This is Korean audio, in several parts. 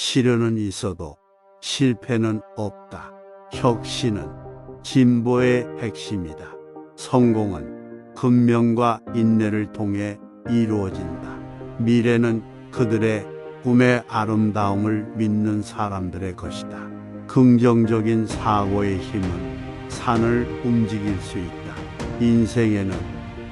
시련은 있어도 실패는 없다. 혁신은 진보의 핵심이다. 성공은 근면과 인내를 통해 이루어진다. 미래는 그들의 꿈의 아름다움을 믿는 사람들의 것이다. 긍정적인 사고의 힘은 산을 움직일 수 있다. 인생에는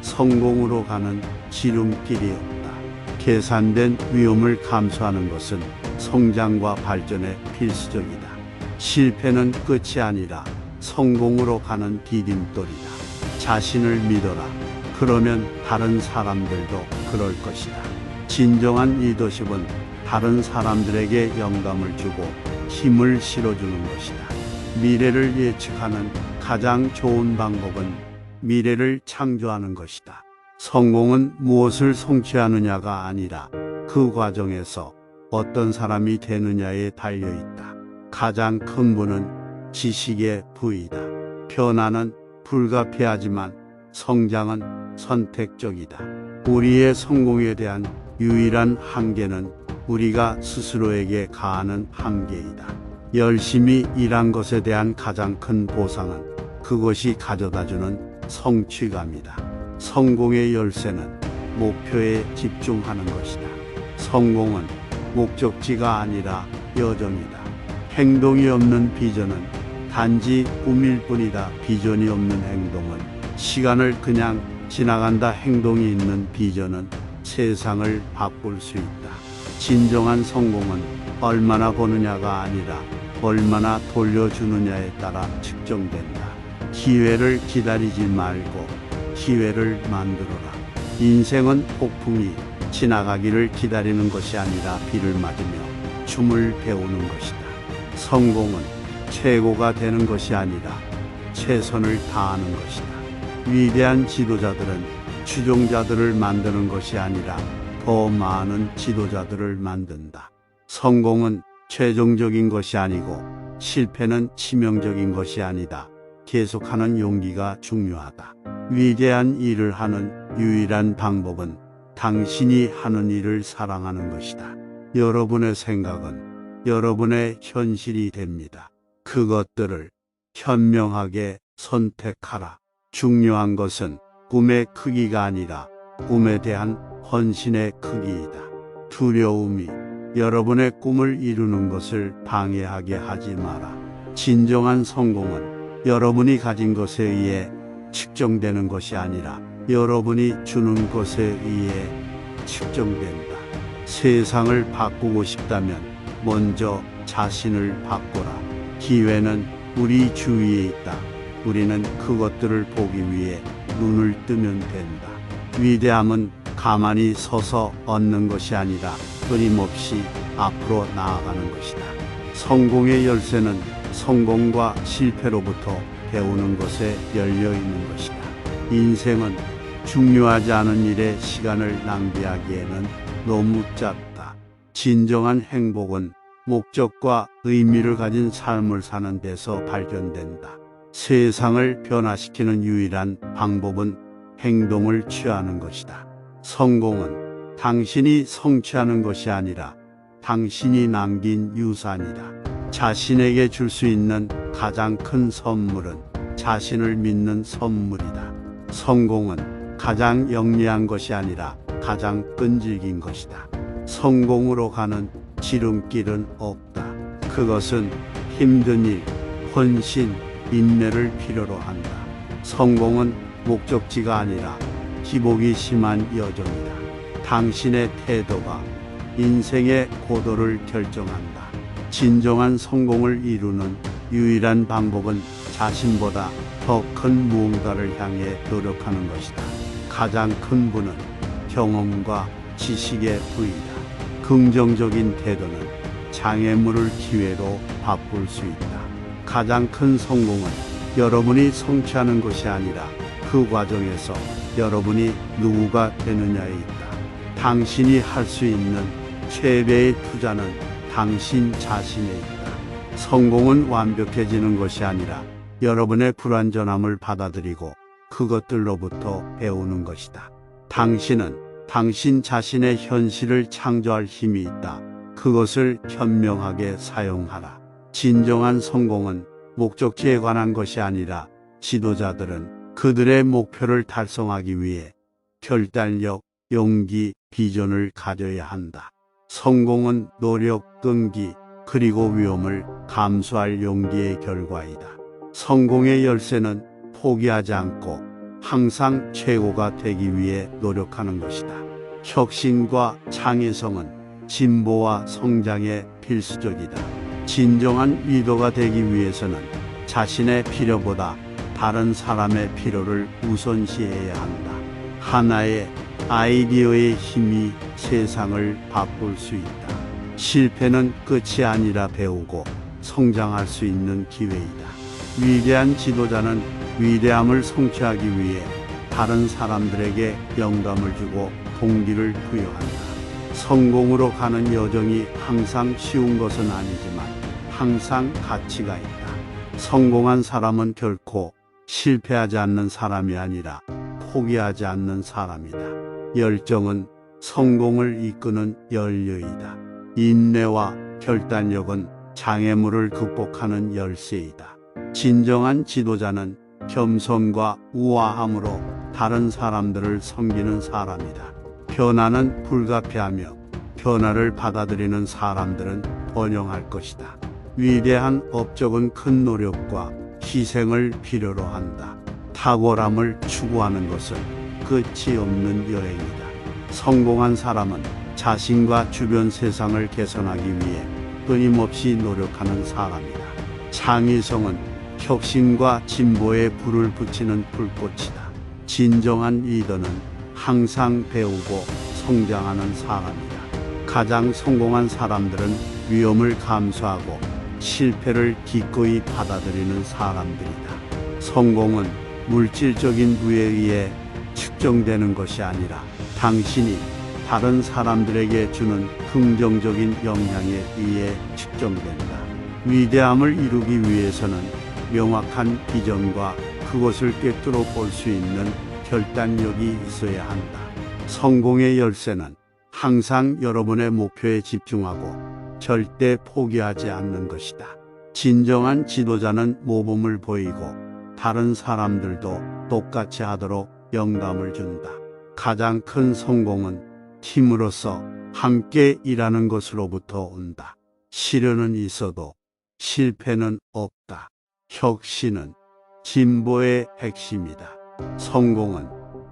성공으로 가는 지름길이 없다. 계산된 위험을 감수하는 것은 성장과 발전에 필수적이다. 실패는 끝이 아니라 성공으로 가는 디딤돌이다. 자신을 믿어라. 그러면 다른 사람들도 그럴 것이다. 진정한 리더십은 다른 사람들에게 영감을 주고 힘을 실어주는 것이다. 미래를 예측하는 가장 좋은 방법은 미래를 창조하는 것이다. 성공은 무엇을 성취하느냐가 아니라 그 과정에서 어떤 사람이 되느냐에 달려있다. 가장 큰 부는 지식의 부이다. 변화는 불가피하지만 성장은 선택적이다. 우리의 성공에 대한 유일한 한계는 우리가 스스로에게 가하는 한계이다. 열심히 일한 것에 대한 가장 큰 보상은 그것이 가져다주는 성취감이다. 성공의 열쇠는 목표에 집중하는 것이다. 성공은 목적지가 아니라 여정이다. 행동이 없는 비전은 단지 꿈일 뿐이다. 비전이 없는 행동은 시간을 그냥 지나간다. 행동이 있는 비전은 세상을 바꿀 수 있다. 진정한 성공은 얼마나 버느냐가 아니라 얼마나 돌려주느냐에 따라 측정된다. 기회를 기다리지 말고 기회를 만들어라. 인생은 폭풍이 지나가기를 기다리는 것이 아니라 비를 맞으며 춤을 배우는 것이다. 성공은 최고가 되는 것이 아니라 최선을 다하는 것이다. 위대한 지도자들은 추종자들을 만드는 것이 아니라 더 많은 지도자들을 만든다. 성공은 최종적인 것이 아니고 실패는 치명적인 것이 아니다. 계속하는 용기가 중요하다. 위대한 일을 하는 유일한 방법은 당신이 하는 일을 사랑하는 것이다. 여러분의 생각은 여러분의 현실이 됩니다. 그것들을 현명하게 선택하라. 중요한 것은 꿈의 크기가 아니라 꿈에 대한 헌신의 크기이다. 두려움이 여러분의 꿈을 이루는 것을 방해하게 하지 마라. 진정한 성공은 여러분이 가진 것에 의해 측정되는 것이 아니라 여러분이 주는 것에 의해 측정된다. 세상을 바꾸고 싶다면 먼저 자신을 바꾸라. 기회는 우리 주위에 있다. 우리는 그것들을 보기 위해 눈을 뜨면 된다. 위대함은 가만히 서서 얻는 것이 아니라 끊임없이 앞으로 나아가는 것이다. 성공의 열쇠는 성공과 실패로부터 배우는 것에 열려 있는 것이다. 인생은 중요하지 않은 일에 시간을 낭비하기에는 너무 짧다. 진정한 행복은 목적과 의미를 가진 삶을 사는 데서 발견된다. 세상을 변화시키는 유일한 방법은 행동을 취하는 것이다. 성공은 당신이 성취하는 것이 아니라 당신이 남긴 유산이다. 자신에게 줄 수 있는 가장 큰 선물은 자신을 믿는 선물이다. 성공은 가장 영리한 것이 아니라 가장 끈질긴 것이다. 성공으로 가는 지름길은 없다. 그것은 힘든 일, 헌신, 인내를 필요로 한다. 성공은 목적지가 아니라 기복이 심한 여정이다. 당신의 태도가 인생의 고도를 결정한다. 진정한 성공을 이루는 유일한 방법은 자신보다 더 큰 무언가를 향해 노력하는 것이다. 가장 큰 부는 경험과 지식의 부이다. 긍정적인 태도는 장애물을 기회로 바꿀 수 있다. 가장 큰 성공은 여러분이 성취하는 것이 아니라 그 과정에서 여러분이 누구가 되느냐에 있다. 당신이 할 수 있는 최대의 투자는 당신 자신에 있다. 성공은 완벽해지는 것이 아니라 여러분의 불완전함을 받아들이고 그것들로부터 배우는 것이다. 당신은 당신 자신의 현실을 창조할 힘이 있다. 그것을 현명하게 사용하라. 진정한 성공은 목적지에 관한 것이 아니라 지도자들은 그들의 목표를 달성하기 위해 결단력, 용기, 비전을 가져야 한다. 성공은 노력, 끈기, 그리고 위험을 감수할 용기의 결과이다. 성공의 열쇠는 포기하지 않고 항상 최고가 되기 위해 노력하는 것이다. 혁신과 창의성은 진보와 성장에 필수적이다. 진정한 리더가 되기 위해서는 자신의 필요보다 다른 사람의 필요를 우선시해야 한다. 하나의 아이디어의 힘이 세상을 바꿀 수 있다. 실패는 끝이 아니라 배우고 성장할 수 있는 기회이다. 위대한 지도자는 위대함을 성취하기 위해 다른 사람들에게 영감을 주고 동기를 부여한다. 성공으로 가는 여정이 항상 쉬운 것은 아니지만 항상 가치가 있다. 성공한 사람은 결코 실패하지 않는 사람이 아니라 포기하지 않는 사람이다. 열정은 성공을 이끄는 연료이다. 인내와 결단력은 장애물을 극복하는 열쇠이다. 진정한 지도자는 겸손과 우아함으로 다른 사람들을 섬기는 사람이다. 변화는 불가피하며 변화를 받아들이는 사람들은 번영할 것이다. 위대한 업적은 큰 노력과 희생을 필요로 한다. 탁월함을 추구하는 것은 끝이 없는 여행이다. 성공한 사람은 자신과 주변 세상을 개선하기 위해 끊임없이 노력하는 사람이다. 창의성은 혁신과 진보에 불을 붙이는 불꽃이다. 진정한 리더는 항상 배우고 성장하는 사람이다. 가장 성공한 사람들은 위험을 감수하고 실패를 기꺼이 받아들이는 사람들이다. 성공은 물질적인 부에 의해 측정되는 것이 아니라 당신이 다른 사람들에게 주는 긍정적인 영향에 의해 측정된다. 위대함을 이루기 위해서는 명확한 비전과 그것을 꿰뚫어 볼 수 있는 결단력이 있어야 한다. 성공의 열쇠는 항상 여러분의 목표에 집중하고 절대 포기하지 않는 것이다. 진정한 지도자는 모범을 보이고 다른 사람들도 똑같이 하도록 영감을 준다. 가장 큰 성공은 팀으로서 함께 일하는 것으로부터 온다. 시련은 있어도 실패는 없다. 혁신은 진보의 핵심이다. 성공은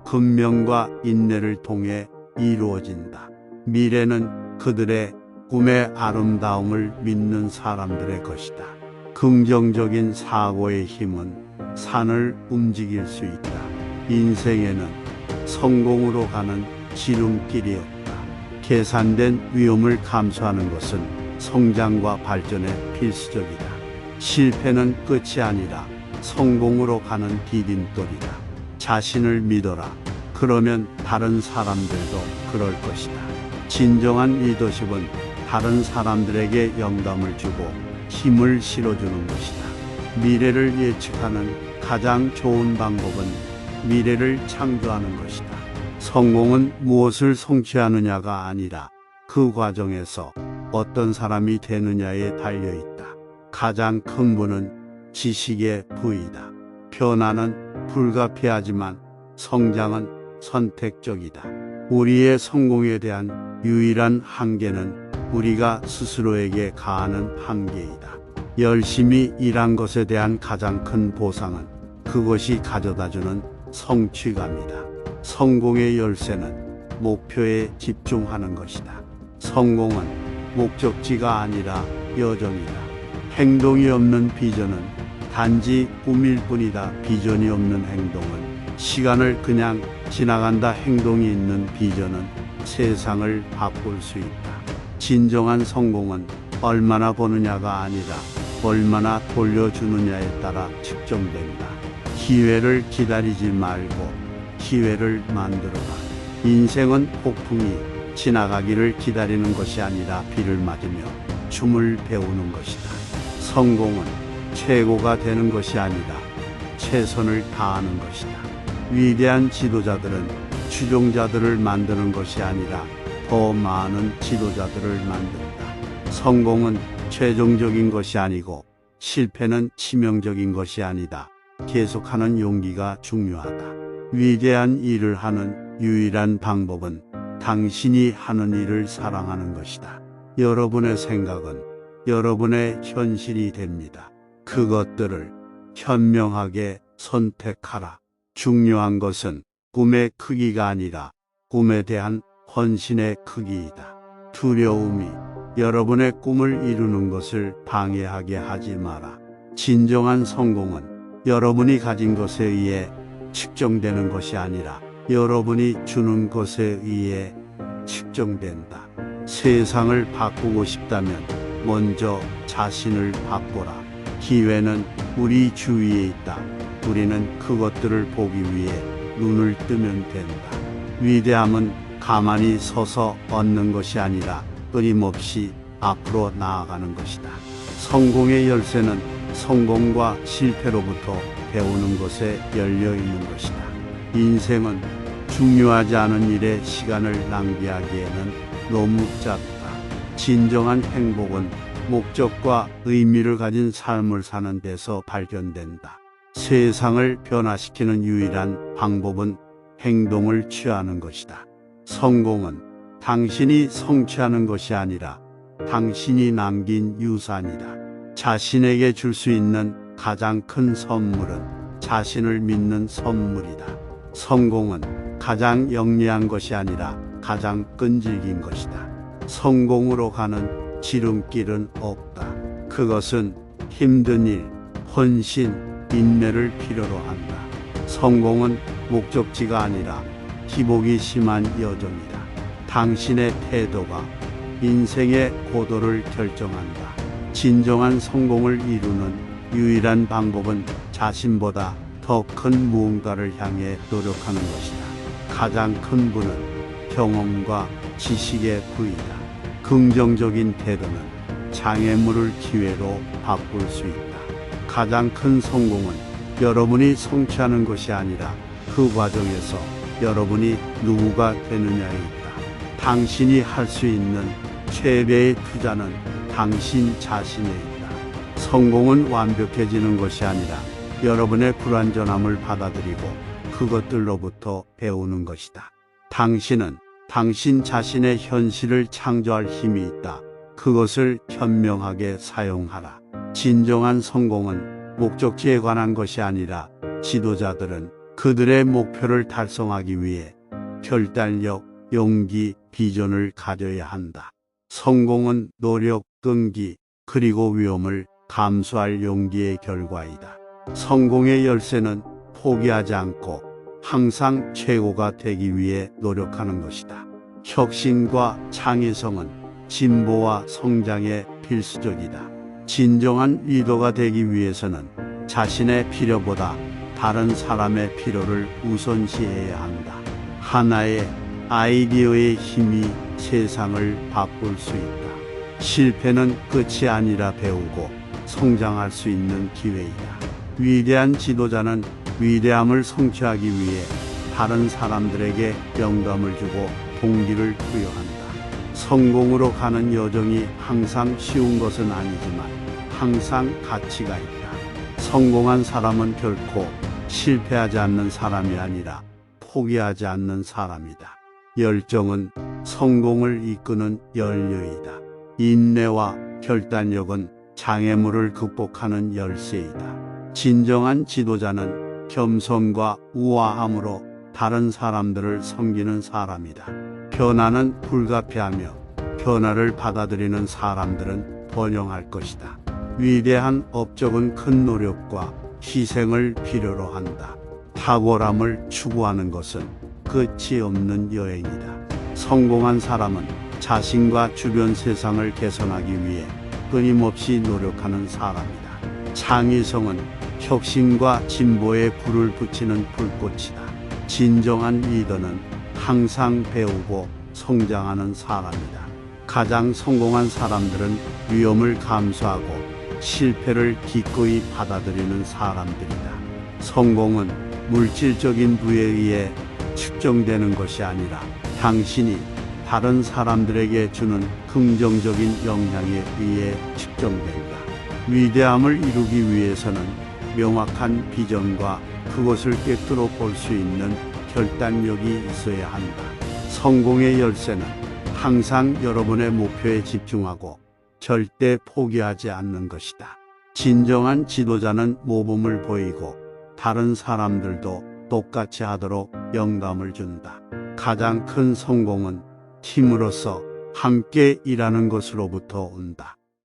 근면과 인내를 통해 이루어진다. 미래는 그들의 꿈의 아름다움을 믿는 사람들의 것이다. 긍정적인 사고의 힘은 산을 움직일 수 있다. 인생에는 성공으로 가는 지름길이 없다. 계산된 위험을 감수하는 것은 성장과 발전에 필수적이다. 실패는 끝이 아니라 성공으로 가는 디딤돌이다. 자신을 믿어라. 그러면 다른 사람들도 그럴 것이다. 진정한 리더십은 다른 사람들에게 영감을 주고 힘을 실어주는 것이다. 미래를 예측하는 가장 좋은 방법은 미래를 창조하는 것이다. 성공은 무엇을 성취하느냐가 아니라 그 과정에서 어떤 사람이 되느냐에 달려있다. 가장 큰 부는 지식의 부이다. 변화는 불가피하지만 성장은 선택적이다. 우리의 성공에 대한 유일한 한계는 우리가 스스로에게 가하는 한계이다. 열심히 일한 것에 대한 가장 큰 보상은 그것이 가져다주는 성취감이다. 성공의 열쇠는 목표에 집중하는 것이다. 성공은 목적지가 아니라 여정이다. 행동이 없는 비전은 단지 꿈일 뿐이다. 비전이 없는 행동은 시간을 그냥 지나간다. 행동이 있는 비전은 세상을 바꿀 수 있다. 진정한 성공은 얼마나 버느냐가 아니라 얼마나 돌려주느냐에 따라 측정된다. 기회를 기다리지 말고 기회를 만들어라. 인생은 폭풍이 지나가기를 기다리는 것이 아니라 비를 맞으며 춤을 배우는 것이다. 성공은 최고가 되는 것이 아니라 최선을 다하는 것이다. 위대한 지도자들은 추종자들을 만드는 것이 아니라 더 많은 지도자들을 만든다. 성공은 최종적인 것이 아니고 실패는 치명적인 것이 아니다. 계속하는 용기가 중요하다. 위대한 일을 하는 유일한 방법은 당신이 하는 일을 사랑하는 것이다. 여러분의 생각은 여러분의 현실이 됩니다. 그것들을 현명하게 선택하라. 중요한 것은 꿈의 크기가 아니라 꿈에 대한 헌신의 크기이다. 두려움이 여러분의 꿈을 이루는 것을 방해하게 하지 마라. 진정한 성공은 여러분이 가진 것에 의해 측정되는 것이 아니라 여러분이 주는 것에 의해 측정된다. 세상을 바꾸고 싶다면 먼저 자신을 바꿔라. 기회는 우리 주위에 있다. 우리는 그것들을 보기 위해 눈을 뜨면 된다. 위대함은 가만히 서서 얻는 것이 아니라 끊임없이 앞으로 나아가는 것이다. 성공의 열쇠는 성공과 실패로부터 배우는 것에 열려 있는 것이다. 인생은 중요하지 않은 일에 시간을 낭비하기에는 너무 짧다. 진정한 행복은 목적과 의미를 가진 삶을 사는 데서 발견된다. 세상을 변화시키는 유일한 방법은 행동을 취하는 것이다. 성공은 당신이 성취하는 것이 아니라 당신이 남긴 유산이다. 자신에게 줄 수 있는 가장 큰 선물은 자신을 믿는 선물이다. 성공은 가장 영리한 것이 아니라 가장 끈질긴 것이다. 성공으로 가는 지름길은 없다. 그것은 힘든 일, 헌신, 인내를 필요로 한다. 성공은 목적지가 아니라 기복이 심한 여정이다. 당신의 태도가 인생의 고도를 결정한다. 진정한 성공을 이루는 유일한 방법은 자신보다 더 큰 무언가를 향해 노력하는 것이다. 가장 큰 부는 경험과 지식의 부이다. 긍정적인 태도는 장애물을 기회로 바꿀 수 있다. 가장 큰 성공은 여러분이 성취하는 것이 아니라 그 과정에서 여러분이 누구가 되느냐에 있다. 당신이 할 수 있는 최대의 투자는 당신 자신에 있다. 성공은 완벽해지는 것이 아니라 여러분의 불완전함을 받아들이고 그것들로부터 배우는 것이다. 당신은 당신 자신의 현실을 창조할 힘이 있다. 그것을 현명하게 사용하라. 진정한 성공은 목적지에 관한 것이 아니라 지도자들은 그들의 목표를 달성하기 위해 결단력, 용기, 비전을 가져야 한다. 성공은 노력, 끈기, 그리고 위험을 감수할 용기의 결과이다. 성공의 열쇠는 포기하지 않고 항상 최고가 되기 위해 노력하는 것이다. 혁신과 창의성은 진보와 성장에 필수적이다. 진정한 리더가 되기 위해서는 자신의 필요보다 다른 사람의 필요를 우선시해야 한다. 하나의 아이디어의 힘이 세상을 바꿀 수 있다. 실패는 끝이 아니라 배우고 성장할 수 있는 기회이다. 위대한 지도자는 위대함을 성취하기 위해 다른 사람들에게 영감을 주고 동기를 부여한다. 성공으로 가는 여정이 항상 쉬운 것은 아니지만 항상 가치가 있다. 성공한 사람은 결코 실패하지 않는 사람이 아니라 포기하지 않는 사람이다. 열정은 성공을 이끄는 연료이다. 인내와 결단력은 장애물을 극복하는 열쇠이다. 진정한 지도자는 겸손과 우아함으로 다른 사람들을 섬기는 사람이다. 변화는 불가피하며 변화를 받아들이는 사람들은 번영할 것이다. 위대한 업적은 큰 노력과 희생을 필요로 한다. 탁월함을 추구하는 것은 끝이 없는 여행이다. 성공한 사람은 자신과 주변 세상을 개선하기 위해 끊임없이 노력하는 사람이다. 창의성은 혁신과 진보에 불을 붙이는 불꽃이다. 진정한 리더는 항상 배우고 성장하는 사람이다. 가장 성공한 사람들은 위험을 감수하고 실패를 기꺼이 받아들이는 사람들이다. 성공은 물질적인 부에 의해 측정되는 것이 아니라 당신이 다른 사람들에게 주는 그 긍정적인 영향에 의해 측정된다. 위대함을 이루기 위해서는 명확한 비전과 그것을 꿰뚫어 볼 수 있는 결단력이 있어야 한다. 성공의 열쇠는 항상 여러분의 목표에 집중하고 절대 포기하지 않는 것이다. 진정한 지도자는 모범을 보이고 다른 사람들도 똑같이 하도록 영감을 준다. 가장 큰 성공은 팀으로서 함께 일하는 것으로부터 온다.